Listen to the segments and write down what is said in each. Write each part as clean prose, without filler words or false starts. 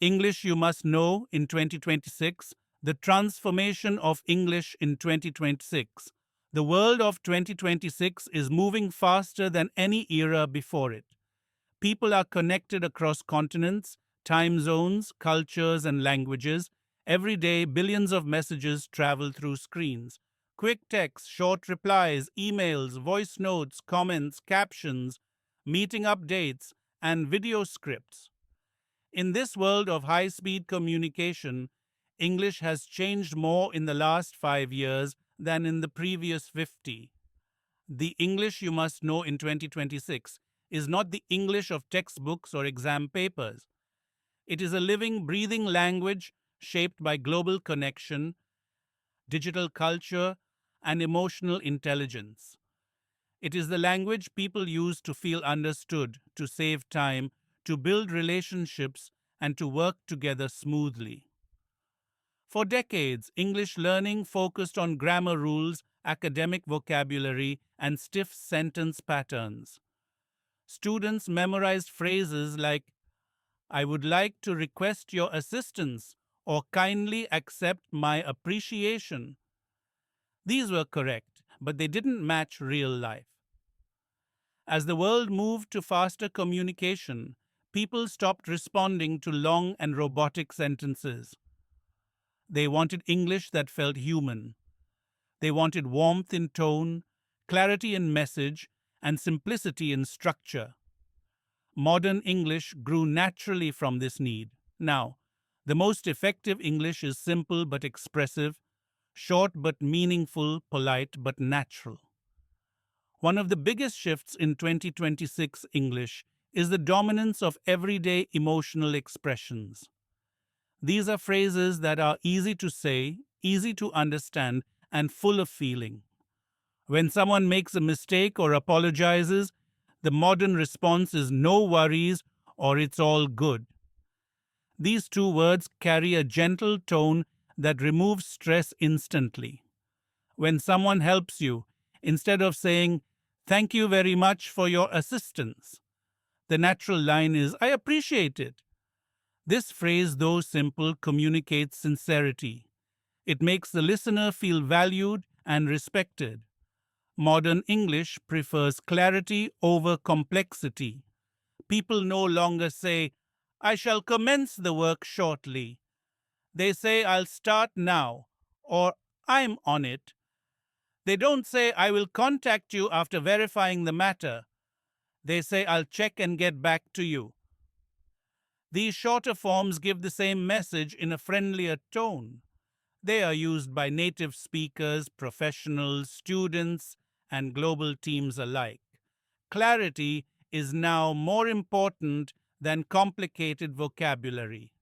English You Must Know in 2026, the transformation of English in 2026. The world of 2026 is moving faster than any era before it. People are connected across continents, time zones, cultures, and languages. Every day, billions of messages travel through screens. Quick texts, short replies, emails, voice notes, comments, captions, meeting updates, and video scripts. In this world of high speed communication, English has changed more in the last 5 years than in the previous 50. The English You Must Know in 2026 is not the English of textbooks or exam papers. It is a living, breathing language shaped by global connection, digital culture, and emotional intelligence. It is the language people use to feel understood, to save time, to build relationships, and to work together smoothly. For decades, English learning focused on grammar rules, academic vocabulary, and stiff sentence patterns. Students memorized phrases like, I would like to request your assistance or kindly accept my appreciation. These were correct, but they didn't match real life. As the world moved to faster communication, people stopped responding to long and robotic sentences. They wanted English that felt human. They wanted warmth in tone, clarity in message, and simplicity in structure. Modern English grew naturally from this need. Now, the most effective English is simple but expressive, short but meaningful, polite but natural. One of the biggest shifts in 2026 English is the dominance of everyday emotional expressions. These are phrases that are easy to say, easy to understand, and full of feeling. When someone makes a mistake or apologizes, the modern response is no worries or it's all good. These two words carry a gentle tone that removes stress instantly. When someone helps you, instead of saying, thank you very much for your assistance, the natural line is, I appreciate it. This phrase, though simple, communicates sincerity. It makes the listener feel valued and respected. Modern English prefers clarity over complexity. People no longer say, I shall commence the work shortly. They say, I'll start now, or I'm on it. They don't say, I will contact you after verifying the matter. They say, I'll check and get back to you. These shorter forms give the same message in a friendlier tone. They are used by native speakers, professionals, students, and global teams alike. Clarity is now more important than complicated vocabulary.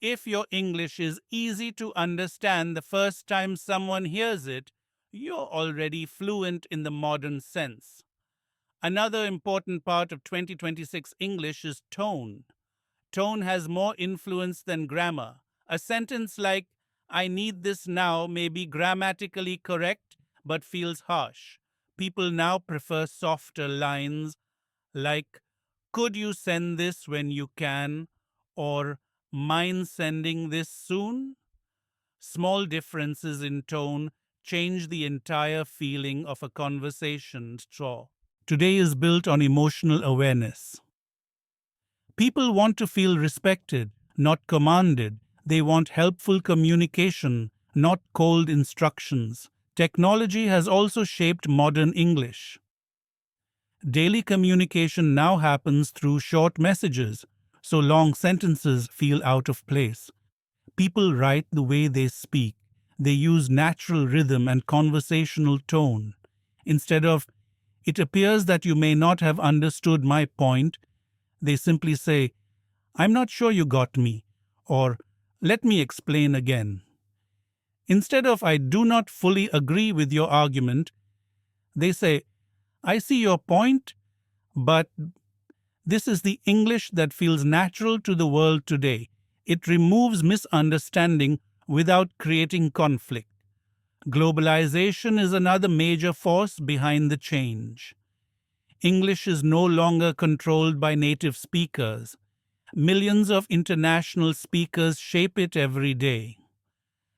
If your English is easy to understand the first time someone hears it, you're already fluent in the modern sense. Another important part of 2026 English is tone. Tone has more influence than grammar. A sentence like, I need this now may be grammatically correct but feels harsh. People now prefer softer lines like, could you send this when you can? Or, mind sending this soon? Small differences in tone change the entire feeling of a conversation. Today is built on emotional awareness. People want to feel respected, not commanded. They want helpful communication, not cold instructions. Technology has also shaped modern English. Daily communication now happens through short messages, so long sentences feel out of place. People write the way they speak. They use natural rhythm and conversational tone. Instead of, it appears that you may not have understood my point, they simply say, I'm not sure you got me, or let me explain again. Instead of, I do not fully agree with your argument, they say, I see your point, but this is the English that feels natural to the world today. It removes misunderstanding without creating conflict. Globalization is another major force behind the change. English is no longer controlled by native speakers. Millions of international speakers shape it every day.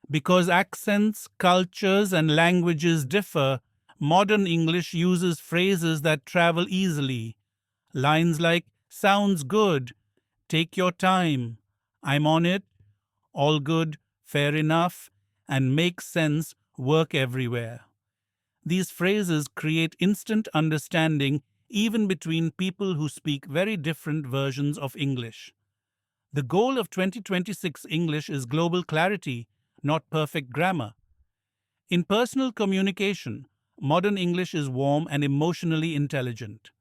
Because accents, cultures, and languages differ, modern English uses phrases that travel easily. Lines like, sounds good, take your time, I'm on it, all good, fair enough, and makes sense work everywhere. These phrases create instant understanding even between people who speak very different versions of English. The goal of 2026 English is global clarity, not perfect grammar. In personal communication, modern English is warm and emotionally intelligent.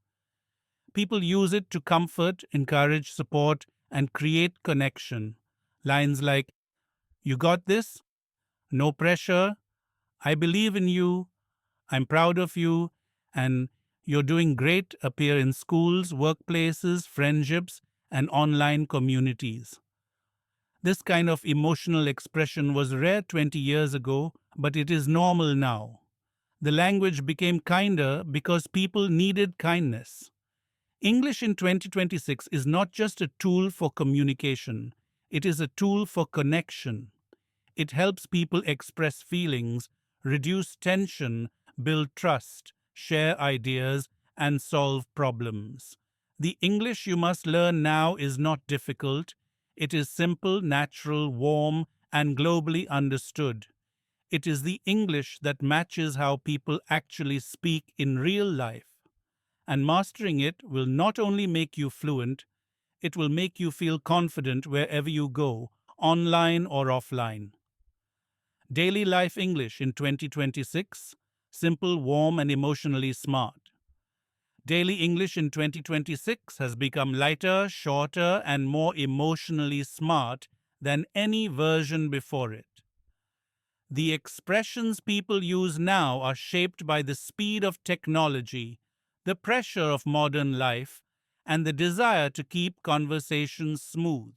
People use it to comfort, encourage, support, and create connection. Lines like, you got this? No pressure. I believe in you. I'm proud of you. And you're doing great appear in schools, workplaces, friendships, and online communities. This kind of emotional expression was rare 20 years ago, but it is normal now. The language became kinder because people needed kindness. English in 2026 is not just a tool for communication, it is a tool for connection. It helps people express feelings, reduce tension, build trust, share ideas, and solve problems. The English you must learn now is not difficult. It is simple, natural, warm, and globally understood. It is the English that matches how people actually speak in real life. And mastering it will not only make you fluent, it will make you feel confident wherever you go, online or offline. Daily Life English in 2026, simple, warm, and emotionally smart. Daily English in 2026 has become lighter, shorter, and more emotionally smart than any version before it. The expressions people use now are shaped by the speed of technology, the pressure of modern life, and the desire to keep conversations smooth.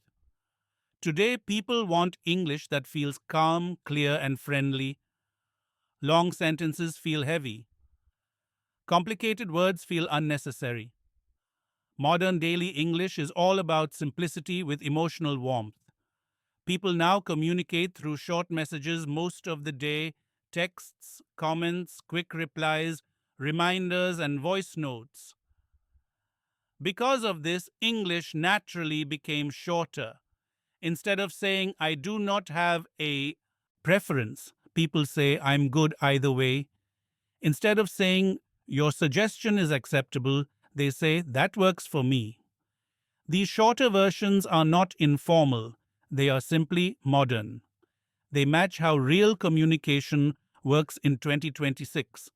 Today, people want English that feels calm, clear, and friendly. Long sentences feel heavy. Complicated words feel unnecessary. Modern daily English is all about simplicity with emotional warmth. People now communicate through short messages most of the day, texts, comments, quick replies, reminders, and voice notes. Because of this, English naturally became shorter. Instead of saying, I do not have a preference, people say, I'm good either way. Instead of saying, your suggestion is acceptable, they say, that works for me. These shorter versions are not informal, they are simply modern. They match how real communication works in 2026.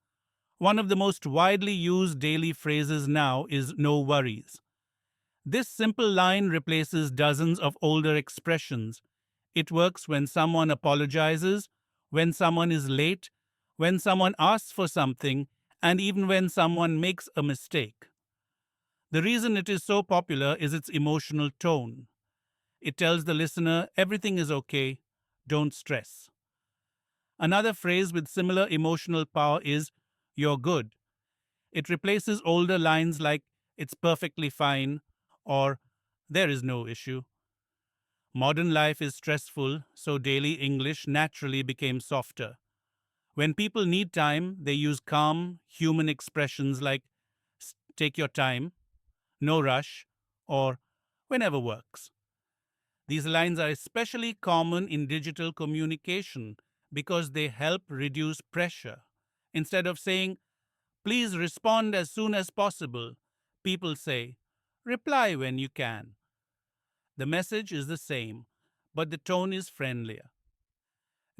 One of the most widely used daily phrases now is no worries. This simple line replaces dozens of older expressions. It works when someone apologizes, when someone is late, when someone asks for something, and even when someone makes a mistake. The reason it is so popular is its emotional tone. It tells the listener everything is okay, don't stress. Another phrase with similar emotional power is you're good. It replaces older lines like it's perfectly fine or there is no issue. Modern life is stressful, so daily English naturally became softer. When people need time, they use calm, human expressions like take your time, no rush, or whenever works. These lines are especially common in digital communication because they help reduce pressure. Instead of saying, please respond as soon as possible, people say, reply when you can. The message is the same, but the tone is friendlier.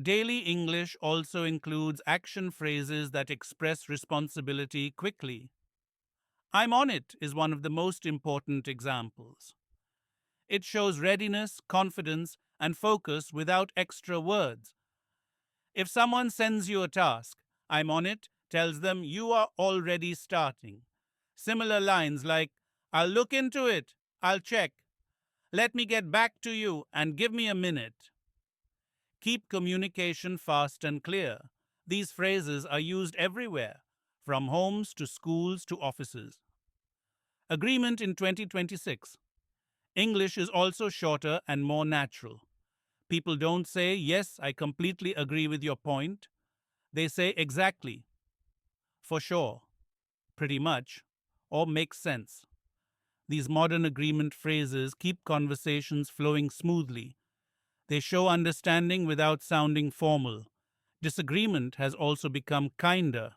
Daily English also includes action phrases that express responsibility quickly. I'm on it is one of the most important examples. It shows readiness, confidence, and focus without extra words. If someone sends you a task, I'm on it tells them you are already starting. Similar lines like, I'll look into it, I'll check, let me get back to you, and give me a minute. Keep communication fast and clear. These phrases are used everywhere, from homes to schools to offices. Agreement in 2026. English is also shorter and more natural. People don't say, "Yes, I completely agree with your point." They say exactly, for sure, pretty much, or makes sense. These modern agreement phrases keep conversations flowing smoothly. They show understanding without sounding formal. Disagreement has also become kinder.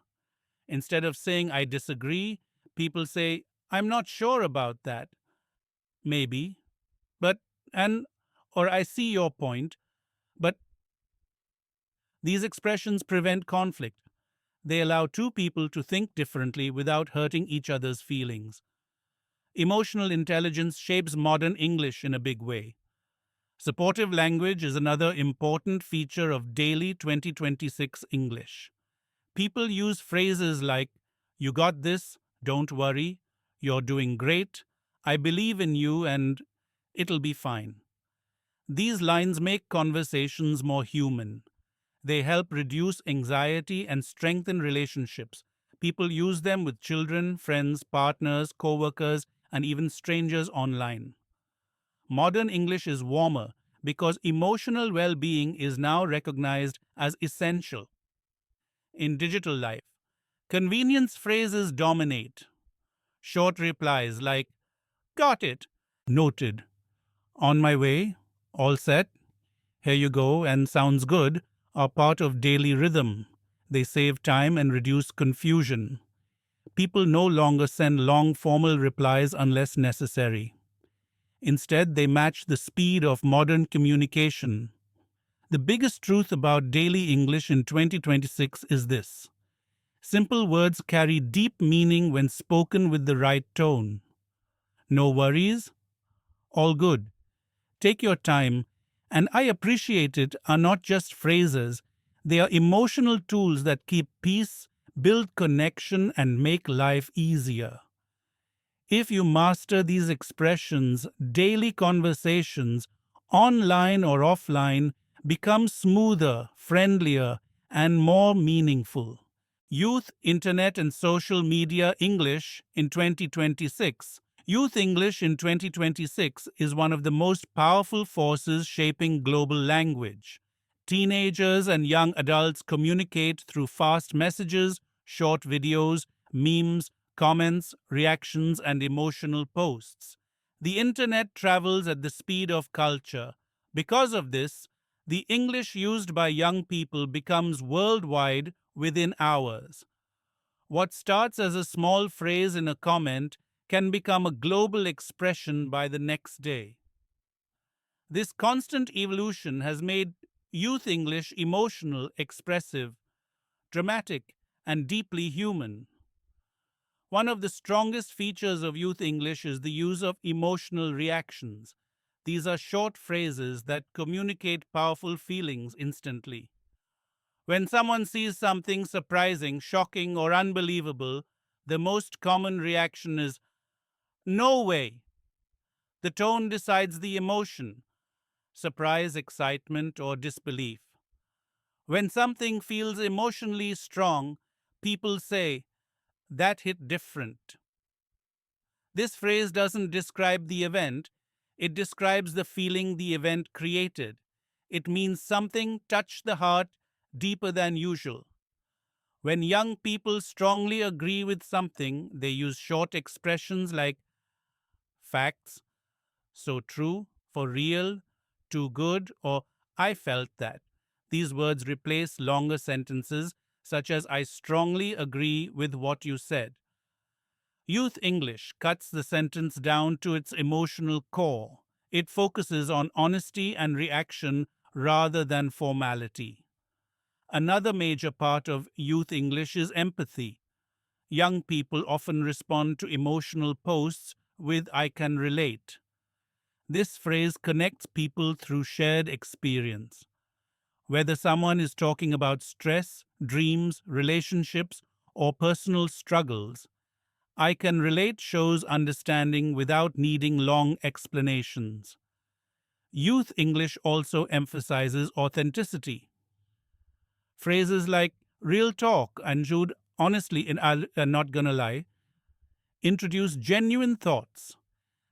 Instead of saying, "I disagree," people say, "I'm not sure about that." Maybe, but, and, or "I see your point," but these expressions prevent conflict. They allow two people to think differently without hurting each other's feelings. Emotional intelligence shapes modern English in a big way. Supportive language is another important feature of daily 2026 English. People use phrases like, "You got this," "Don't worry," "You're doing great," "I believe in you," and "It'll be fine." These lines make conversations more human. They help reduce anxiety and strengthen relationships. People use them with children, friends, partners, coworkers, and even strangers online. Modern English is warmer because emotional well being is now recognized as essential. In digital life, convenience phrases dominate. Short replies like, "Got it," "Noted," "On my way," "All set," "Here you go," and "Sounds good" are part of daily rhythm. They save time and reduce confusion. People no longer send long formal replies unless necessary. Instead, they match the speed of modern communication. The biggest truth about daily English in 2026 is this: simple words carry deep meaning when spoken with the right tone. "No worries," "All good," "Take your time," and "I appreciate it" are not just phrases, they are emotional tools that keep peace, build connection, and make life easier. If you master these expressions, daily conversations, online or offline, become smoother, friendlier, and more meaningful. Youth, Internet, and Social Media English in 2026. Youth English in 2026 is one of the most powerful forces shaping global language. Teenagers and young adults communicate through fast messages, short videos, memes, comments, reactions, and emotional posts. The internet travels at the speed of culture. Because of this, the English used by young people becomes worldwide within hours. What starts as a small phrase in a comment can become a global expression by the next day. This constant evolution has made youth English emotional, expressive, dramatic, and deeply human. One of the strongest features of youth English is the use of emotional reactions. These are short phrases that communicate powerful feelings instantly. When someone sees something surprising, shocking, or unbelievable, the most common reaction is, "No way." The tone decides the emotion: surprise, excitement, or disbelief. When something feels emotionally strong, people say, "That hit different." This phrase doesn't describe the event, it describes the feeling the event created. It means something touched the heart deeper than usual. When young people strongly agree with something, they use short expressions like "facts," "so true," "for real," "too good," or "I felt that." These words replace longer sentences such as "I strongly agree with what you said." Youth English cuts the sentence down to its emotional core. It focuses on honesty and reaction rather than formality. Another major part of youth English is empathy. Young people often respond to emotional posts with "I can relate." This phrase connects people through shared experience. Whether someone is talking about stress, dreams, relationships, or personal struggles, "I can relate" shows understanding without needing long explanations. Youth English also emphasizes authenticity. Phrases like "real talk" and "Jude, honestly, and I'm not gonna lie" introduce genuine thoughts.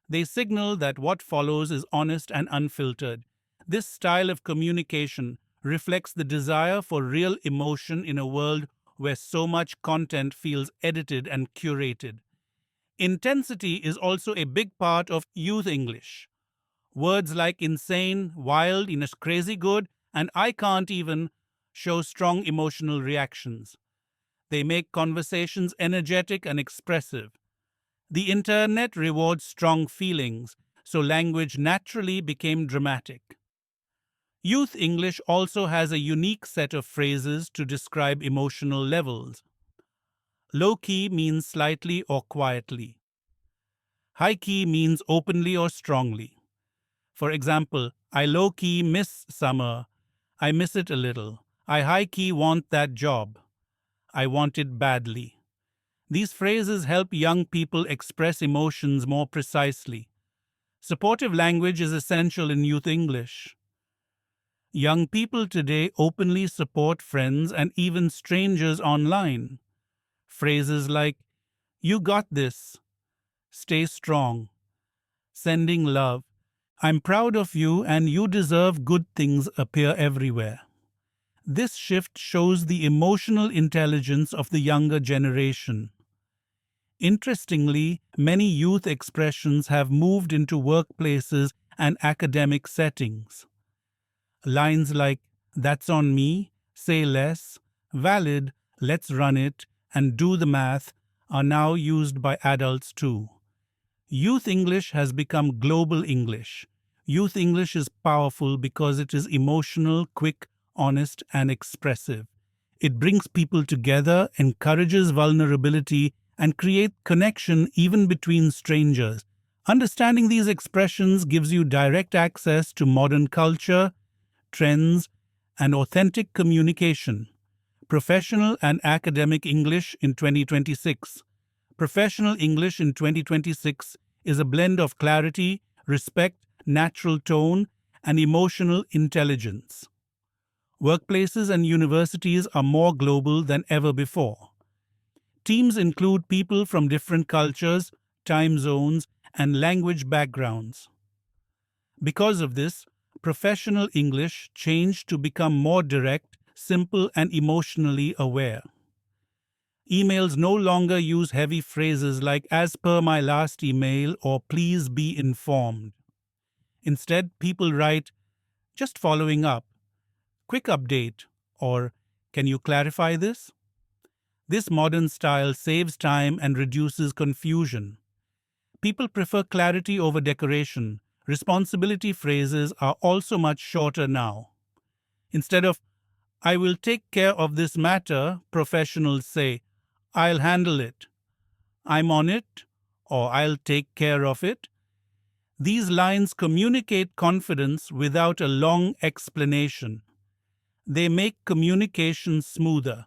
They signal that what follows is honest and unfiltered. This style of communication reflects the desire for real emotion in a world where so much content feels edited and curated. Intensity is also a big part of youth English. Words like insane, wild, crazy good, and I can't even show strong emotional reactions. They make conversations energetic and expressive. The internet rewards strong feelings, so language naturally became dramatic. Youth English also has a unique set of phrases to describe emotional levels. Low key means slightly or quietly. High key means openly or strongly. For example, I low key miss summer. I miss it a little. I high key want that job. I want it badly. These phrases help young people express emotions more precisely. Supportive language is essential in youth English. Young people today openly support friends and even strangers online. Phrases like, you got this, stay strong, sending love, I'm proud of you and you deserve good things appear everywhere. This shift shows the emotional intelligence of the younger generation. Interestingly, many youth expressions have moved into workplaces and academic settings. Lines like, that's on me, say less, valid, let's run it, and do the math are now used by adults too. Youth English has become global English. Youth English is powerful because it is emotional, quick, honest, and expressive. It brings people together, encourages vulnerability, and creates connection even between strangers. Understanding these expressions gives you direct access to modern culture, trends, and authentic communication. Professional and academic English in 2026. Professional English in 2026 is a blend of clarity, respect, natural tone, and emotional intelligence. Workplaces and universities are more global than ever before. Teams include people from different cultures, time zones, and language backgrounds. Because of this, professional English changed to become more direct, simple, and emotionally aware. Emails no longer use heavy phrases like as per my last email or please be informed. Instead, people write just following up, quick update, or can you clarify this? This modern style saves time and reduces confusion. People prefer clarity over decoration. Responsibility phrases are also much shorter now. Instead of I will take care of this matter, professionals say I'll handle it, I'm on it, or I'll take care of it. These lines communicate confidence without a long explanation. They make communication smoother.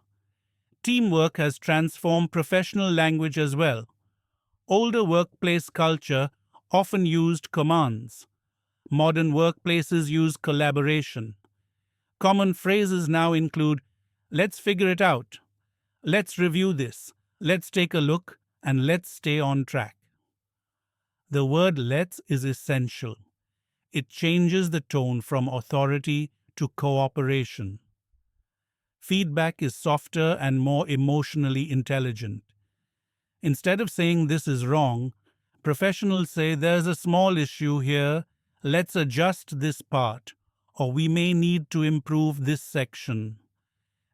Teamwork has transformed professional language as well. Older workplace culture often used commands. Modern workplaces use collaboration. Common phrases now include let's figure it out, let's review this, let's take a look, and let's stay on track. The word let's is essential. It changes the tone from authority to cooperation. Feedback is softer and more emotionally intelligent. Instead of saying this is wrong, professionals say there's a small issue here, let's adjust this part, or we may need to improve this section.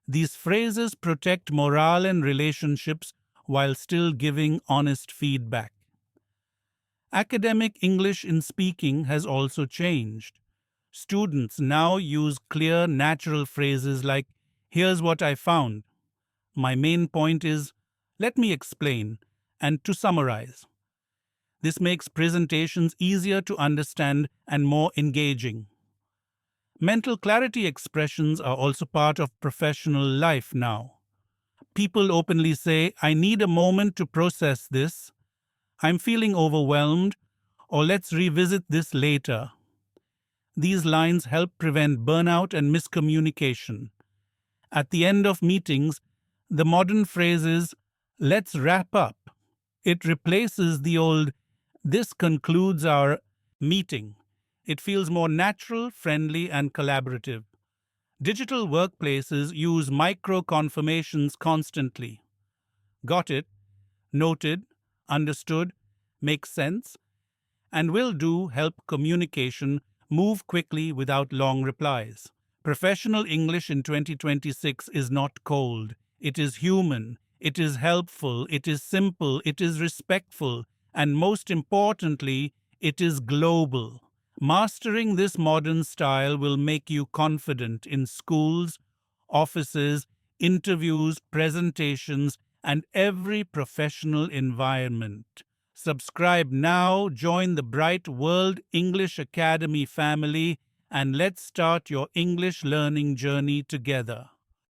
These phrases protect morale and relationships while still giving honest feedback. Academic English in speaking has also changed. Students now use clear, natural phrases like, here's what I found. My main point is, let me explain, and to summarize. This makes presentations easier to understand and more engaging. Mental clarity expressions are also part of professional life now. People openly say, I need a moment to process this, I'm feeling overwhelmed, or let's revisit this later. These lines help prevent burnout and miscommunication. At the end of meetings, the modern phrase is, let's wrap up. It replaces the old, This concludes our meeting. It feels more natural, friendly, and collaborative. Digital workplaces use micro confirmations constantly. Got it? Noted? Understood? Makes sense? And will do help communication move quickly without long replies. Professional English in 2026 is not cold. It is human. It is helpful. It is simple. It is respectful. And most importantly, it is global. Mastering this modern style will make you confident in schools, offices, interviews, presentations, and every professional environment. Subscribe now, join the Bright World English Academy family, and let's start your English learning journey together.